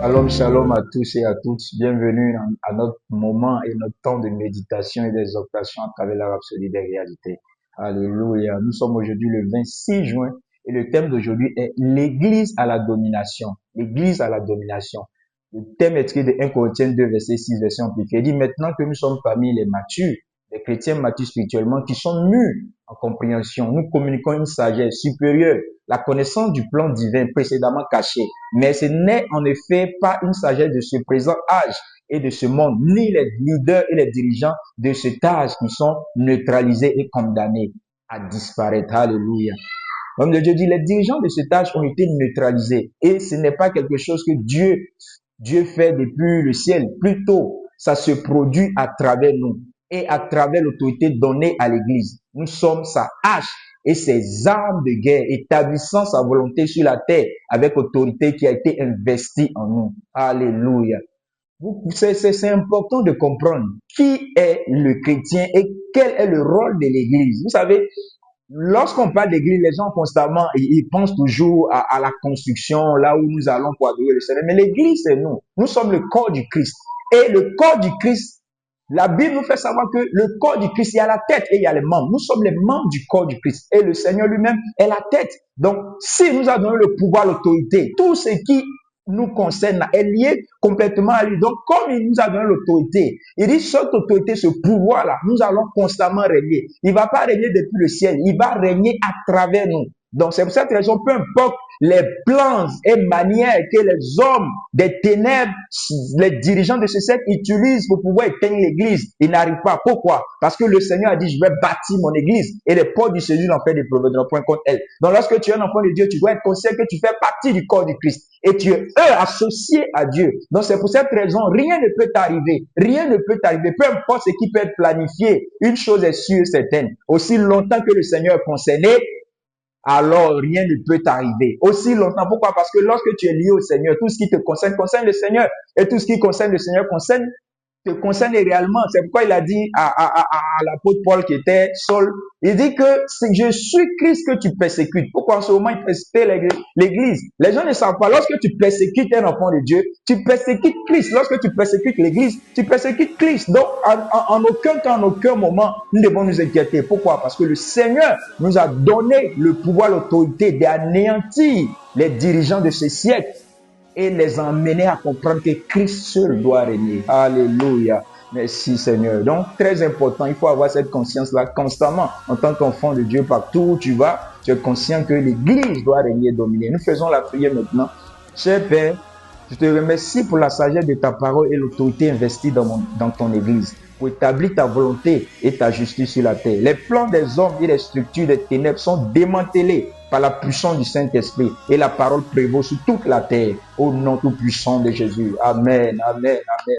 Shalom, shalom à tous et à toutes. Bienvenue à notre moment et notre temps de méditation et d'exhortation à travers la rhapsodie des réalités. Alléluia. Nous sommes aujourd'hui le 26 juin et le thème d'aujourd'hui est l'Église à la domination. L'Église à la domination. Le thème est tiré de 1 Corinthiens 2, verset 6, verset amplifié. Il dit maintenant que nous sommes parmi les matures, les chrétiens matures spirituellement qui sont mûrs en compréhension, nous communiquons une sagesse supérieure, la connaissance du plan divin précédemment caché. Mais ce n'est en effet pas une sagesse de ce présent âge et de ce monde, ni les leaders et les dirigeants de cet âge qui sont neutralisés et condamnés à disparaître. Alléluia. L'homme de Dieu dit, les dirigeants de cet âge ont été neutralisés et ce n'est pas quelque chose que Dieu fait depuis le ciel. Plutôt, ça se produit à travers nous et à travers l'autorité donnée à l'Église. Nous sommes sa hache et ses armes de guerre, établissant sa volonté sur la terre avec autorité qui a été investie en nous. Alléluia. C'est important de comprendre qui est le chrétien et quel est le rôle de l'Église. Vous savez, lorsqu'on parle d'église, les gens constamment, ils pensent toujours à la construction, là où nous allons pour adorer le Seigneur. Mais l'église, c'est nous. Nous sommes le corps du Christ. Et le corps du Christ, la Bible nous fait savoir que le corps du Christ, il y a la tête et il y a les membres. Nous sommes les membres du corps du Christ. Et le Seigneur lui-même est la tête. Donc, si nous avons le pouvoir, l'autorité, tout ce qui nous concerne est lié complètement à lui. Donc, comme il nous a donné l'autorité, il dit, cette autorité, ce pouvoir-là, nous allons constamment régner. Il ne va pas régner depuis le ciel, il va régner à travers nous. Donc, c'est pour cette raison, peu importe les plans et manières que les hommes des ténèbres, les dirigeants de ce siècle utilisent pour pouvoir éteindre l'église, ils n'arrivent pas. Pourquoi? Parce que le Seigneur a dit, je vais bâtir mon église et les portes du séjour n'en fait des problèmes de point contre elle. Donc, lorsque tu es un enfant de Dieu, tu dois être conscient que tu fais partie du corps du Christ et tu es associé à Dieu. Donc, c'est pour cette raison, rien ne peut t'arriver. Rien ne peut t'arriver. Peu importe ce qui peut être planifié, une chose est sûre et certaine. Aussi longtemps que le Seigneur est concerné, alors rien ne peut t'arriver. Aussi longtemps. Pourquoi? Parce que lorsque tu es lié au Seigneur, tout ce qui te concerne, concerne le Seigneur. Et tout ce qui concerne le Seigneur te concerne réellement. C'est pourquoi il a dit à l'apôtre Paul qui était Saul, il dit que c'est je suis Christ que tu persécutes. Pourquoi en ce moment il persécute l'église? Les gens ne savent pas. Lorsque tu persécutes un enfant de Dieu, tu persécutes Christ. Lorsque tu persécutes l'église, tu persécutes Christ. Donc, en aucun temps, en aucun moment, nous devons nous inquiéter. Pourquoi? Parce que le Seigneur nous a donné le pouvoir, l'autorité d'anéantir les dirigeants de ce siècle et les emmener à comprendre que Christ seul doit régner. Alléluia. Merci Seigneur. Donc, très important, il faut avoir cette conscience-là constamment. En tant qu'enfant de Dieu, partout où tu vas, tu es conscient que l'Église doit régner, dominer. Nous faisons la prière maintenant. Cher Père, je te remercie pour la sagesse de ta parole et l'autorité investie dans ton Église, pour établir ta volonté et ta justice sur la terre. Les plans des hommes et les structures des ténèbres sont démantelés par la puissance du Saint-Esprit et la parole prévaut sur toute la terre. Au nom tout puissant de Jésus. Amen, amen, amen.